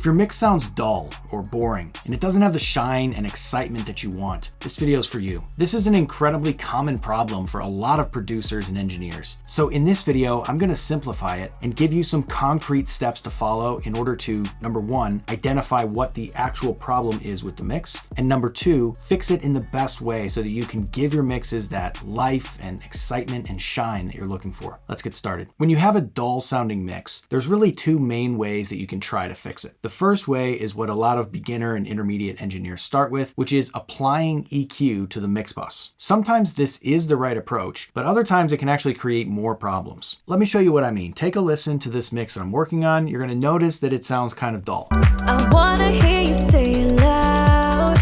If your mix sounds dull or boring, and it doesn't have the shine and excitement that you want, this video is for you. This is an incredibly common problem for a lot of producers and engineers. So in this video, I'm gonna simplify it and give you some concrete steps to follow in order to, number one, identify what the actual problem is with the mix, and number two, fix it in the best way so that you can give your mixes that life and excitement and shine that you're looking for. Let's get started. When you have a dull sounding mix, there's really two main ways that you can try to fix it. The first way is what a lot of beginner and intermediate engineers start with, which is applying EQ to the Mixbus. Sometimes this is the right approach, but other times it can actually create more problems. Let me show you what I mean. Take a listen to this mix that I'm working on. You're gonna notice that it sounds kind of dull. I wanna hear you say it loud,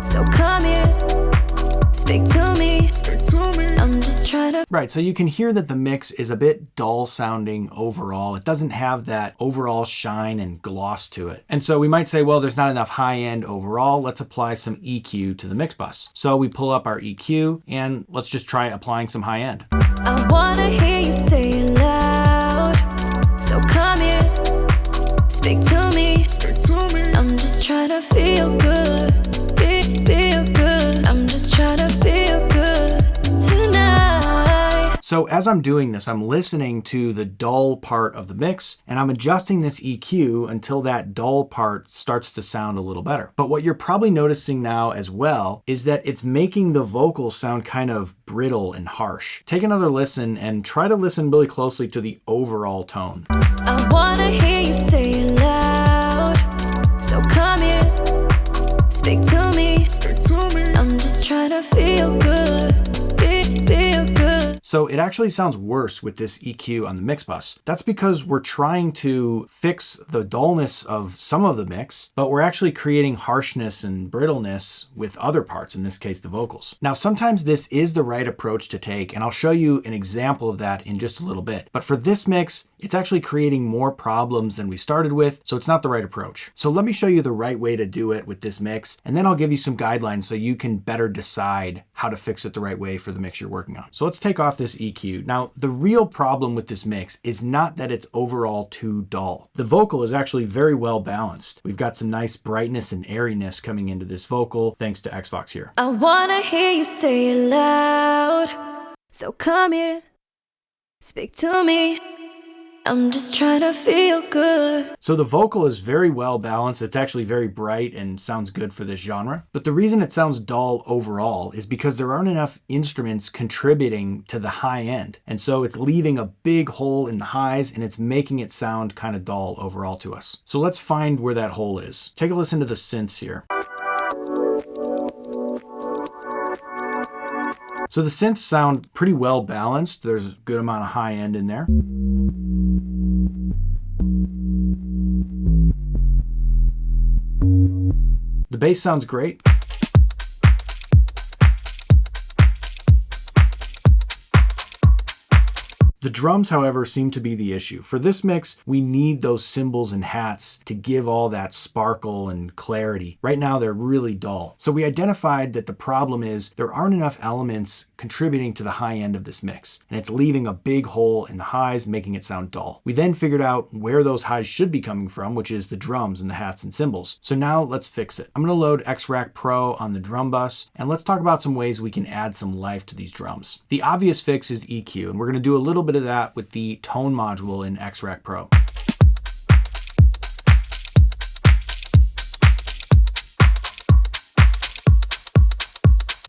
so come here, speak to me. I'm just trying to... Right, so you can hear that the mix is a bit dull sounding overall. It doesn't have that overall shine and gloss to it. And so we might say, well, there's not enough high end overall. Let's apply some EQ to the Mixbus. So we pull up our EQ and let's just try applying some high end. I wanna hear you say it loud, so come here, speak to me. I'm just trying to feel good, feel good. I'm just trying to feel good tonight. So as I'm doing this, I'm listening to the dull part of the mix and I'm adjusting this EQ until that dull part starts to sound a little better. But what you're probably noticing now as well is that it's making the vocals sound kind of brittle and harsh. Take another listen and try to listen really closely to the overall tone. I wanna hear you say it loud, so come here, speak to me. I'm just trying to feel good, feel good. So it actually sounds worse with this EQ on the Mixbus. That's because we're trying to fix the dullness of some of the mix, but we're actually creating harshness and brittleness with other parts, in this case, the vocals. Now, sometimes this is the right approach to take, and I'll show you an example of that in just a little bit. But for this mix, it's actually creating more problems than we started with, so it's not the right approach. So let me show you the right way to do it with this mix, and then I'll give you some guidelines so you can better decide how to fix it the right way for the mix you're working on. So let's take off this EQ. Now, the real problem with this mix is not that it's overall too dull. The vocal is actually very well balanced. We've got some nice brightness and airiness coming into this vocal thanks to Xbox here. I wanna hear you say it loud, so come here, speak to me. I'm just trying to feel good. So the vocal is very well balanced. It's actually very bright and sounds good for this genre. But the reason it sounds dull overall is because there aren't enough instruments contributing to the high end. And so it's leaving a big hole in the highs and it's making it sound kind of dull overall to us. So let's find where that hole is. Take a listen to the synths here. So the synths sound pretty well balanced. There's a good amount of high end in there. The bass sounds great. The drums, however, seem to be the issue. For this mix, we need those cymbals and hats to give all that sparkle and clarity. Right now, they're really dull. So we identified that the problem is there aren't enough elements contributing to the high end of this mix, and it's leaving a big hole in the highs, making it sound dull. We then figured out where those highs should be coming from, which is the drums and the hats and cymbals. So now let's fix it. I'm gonna load X-Rack Pro on the drum bus, and let's talk about some ways we can add some life to these drums. The obvious fix is EQ, and we're gonna do a little bit of that with the tone module in X-Rack Pro.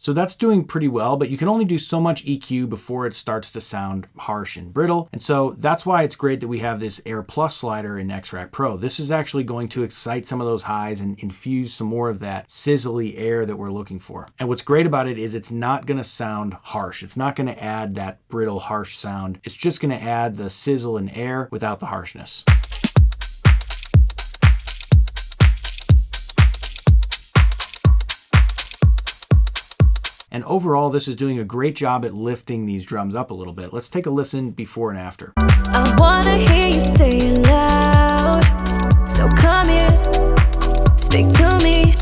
So that's doing pretty well, but you can only do so much EQ before it starts to sound harsh and brittle. And so that's why it's great that we have this Air Plus slider in X-Rack Pro. This is actually going to excite some of those highs and infuse some more of that sizzly air that we're looking for. And what's great about it is it's not gonna sound harsh. It's not gonna add that brittle, harsh sound. It's just gonna add the sizzle and air without the harshness. And overall, this is doing a great job at lifting these drums up a little bit. Let's take a listen before and after. I wanna hear you say it loud, so come here, speak to me.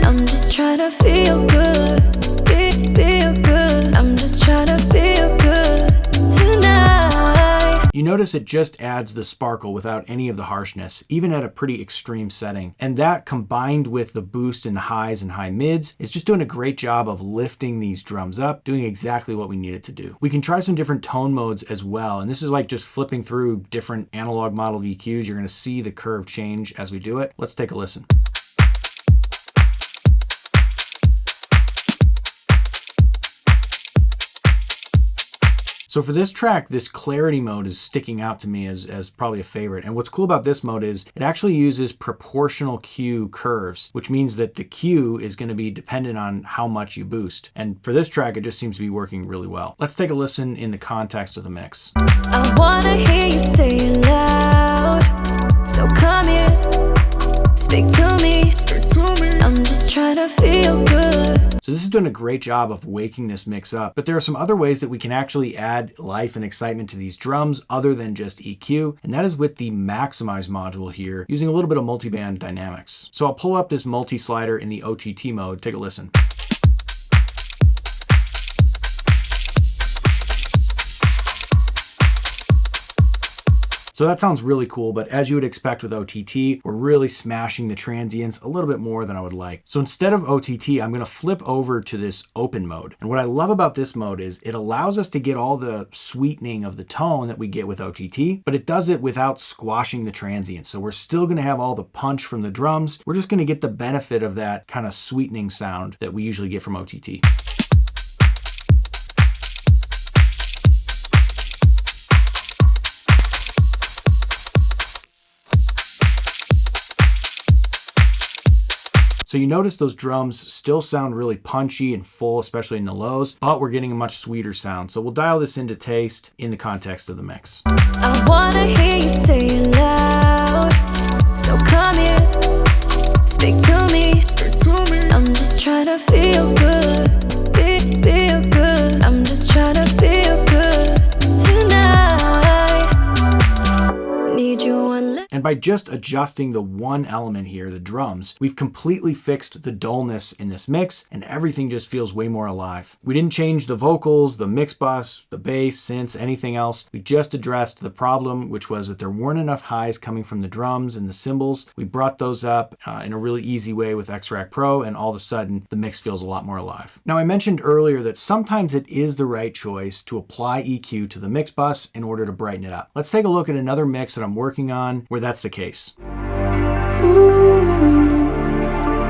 I'm just trying to feel good, feel good. I'm just trying to feel good tonight. You notice it just adds the sparkle without any of the harshness, even at a pretty extreme setting. And that, combined with the boost in the highs and high mids, is just doing a great job of lifting these drums up, doing exactly what we need it to do. We can try some different tone modes as well, and this is like just flipping through different analog model EQs. You're going to see the curve change as we do it. Let's take a listen. So for this track, this clarity mode is sticking out to me as probably a favorite. And what's cool about this mode is it actually uses proportional Q curves, which means that the Q is going to be dependent on how much you boost. And for this track, it just seems to be working really well. Let's take a listen in the context of the mix. I wanna hear you say it loud. So come here, speak to me. I'm just trying to feel good. So this is doing a great job of waking this mix up, but there are some other ways that we can actually add life and excitement to these drums other than just EQ, and that is with the Maximize module here, using a little bit of multiband dynamics. So I'll pull up this multi-slider in the OTT mode, take a listen. So that sounds really cool, but as you would expect with OTT, we're really smashing the transients a little bit more than I would like. So instead of OTT, I'm gonna flip over to this open mode. And what I love about this mode is it allows us to get all the sweetening of the tone that we get with OTT, but it does it without squashing the transients. So we're still gonna have all the punch from the drums. We're just gonna get the benefit of that kind of sweetening sound that we usually get from OTT. So you notice those drums still sound really punchy and full, especially in the lows, but we're getting a much sweeter sound. So we'll dial this into taste in the context of the mix. I wanna hear you say it loud. So come here, speak to me. I'm just trying to feel good. Feel good. I'm just trying to feel good tonight. Need you one. And by just adjusting the one element here, the drums, we've completely fixed the dullness in this mix, and everything just feels way more alive. We didn't change the vocals, the mix bus, the bass, synths, anything else. We just addressed the problem, which was that there weren't enough highs coming from the drums and the cymbals. We brought those up in a really easy way with X-Rack Pro, and all of a sudden, the mix feels a lot more alive. Now, I mentioned earlier that sometimes it is the right choice to apply EQ to the mix bus in order to brighten it up. Let's take a look at another mix that I'm working on where that's the case. Ooh,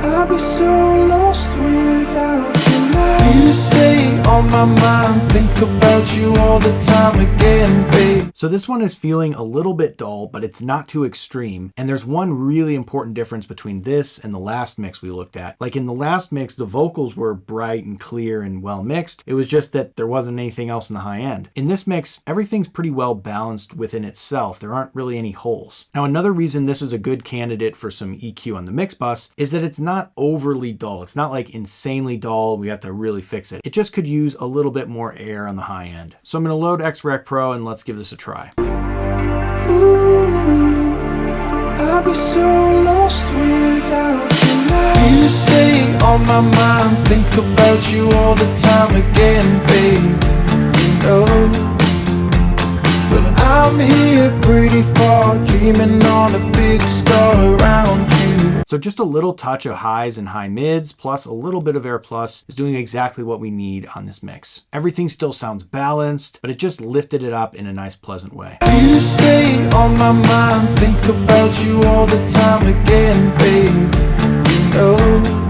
I'll be so lost without you now. You stay on my mind, think about you all the time again, babe. So this one is feeling a little bit dull, but it's not too extreme. And there's one really important difference between this and the last mix we looked at. Like in the last mix, the vocals were bright and clear and well mixed. It was just that there wasn't anything else in the high end. In this mix, everything's pretty well balanced within itself. There aren't really any holes. Now, another reason this is a good candidate for some EQ on the mix bus is that it's not overly dull. It's not like insanely dull. We have to really fix it. It just could use a little bit more air on the high end. So I'm going to load X-Rack Pro and let's give this a try. Ooh, I'll be so lost without you now. You stay on my mind, think about you all the time again, babe. You know, but I'm here pretty far, dreaming on a big star around you. So just a little touch of highs and high mids plus a little bit of air plus is doing exactly what we need on this mix. Everything still sounds balanced, but it just lifted it up in a nice, pleasant way. You stay on my mind, think about you all the time again, babe. You know,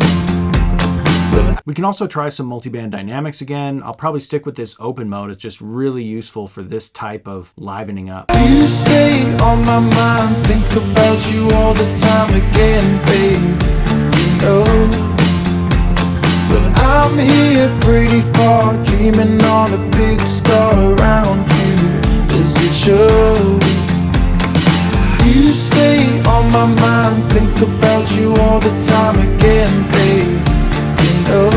we can also try some multiband dynamics again. I'll probably stick with this open mode. It's just really useful for this type of livening up. you stay on my mind, think about you all the time again, babe. You know, but I'm here pretty far, dreaming on a big star around you. Does it show? You stay on my mind, think about you all the time again, babe. You know.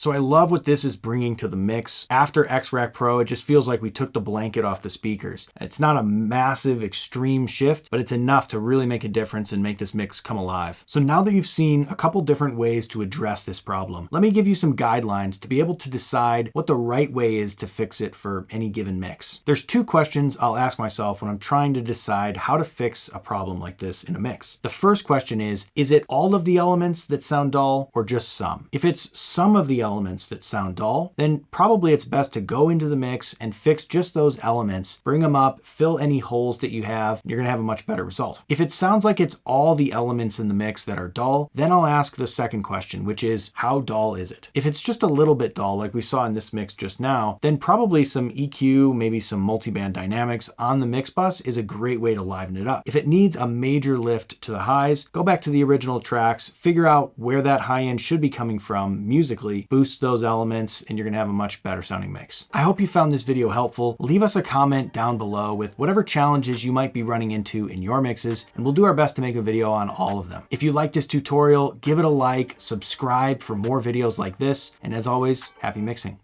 So I love what this is bringing to the mix. After X-Rack Pro, it just feels like we took the blanket off the speakers. It's not a massive extreme shift, but it's enough to really make a difference and make this mix come alive. So now that you've seen a couple different ways to address this problem, let me give you some guidelines to be able to decide what the right way is to fix it for any given mix. There's two questions I'll ask myself when I'm trying to decide how to fix a problem like this in a mix. The first question is it all of the elements that sound dull or just some? If it's some of the elements that sound dull, then probably it's best to go into the mix and fix just those elements, bring them up, fill any holes that you have. You're gonna have a much better result. If it sounds like it's all the elements in the mix that are dull, then I'll ask the second question, which is how dull is it? If it's just a little bit dull, like we saw in this mix just now, then probably some EQ, maybe some multiband dynamics on the Mixbus is a great way to liven it up. If it needs a major lift to the highs, go back to the original tracks, figure out where that high end should be coming from musically, boost those elements, and you're gonna have a much better sounding mix. I hope you found this video helpful. Leave us a comment down below with whatever challenges you might be running into in your mixes, and we'll do our best to make a video on all of them. If you like this tutorial, give it a like, subscribe for more videos like this, and as always, happy mixing.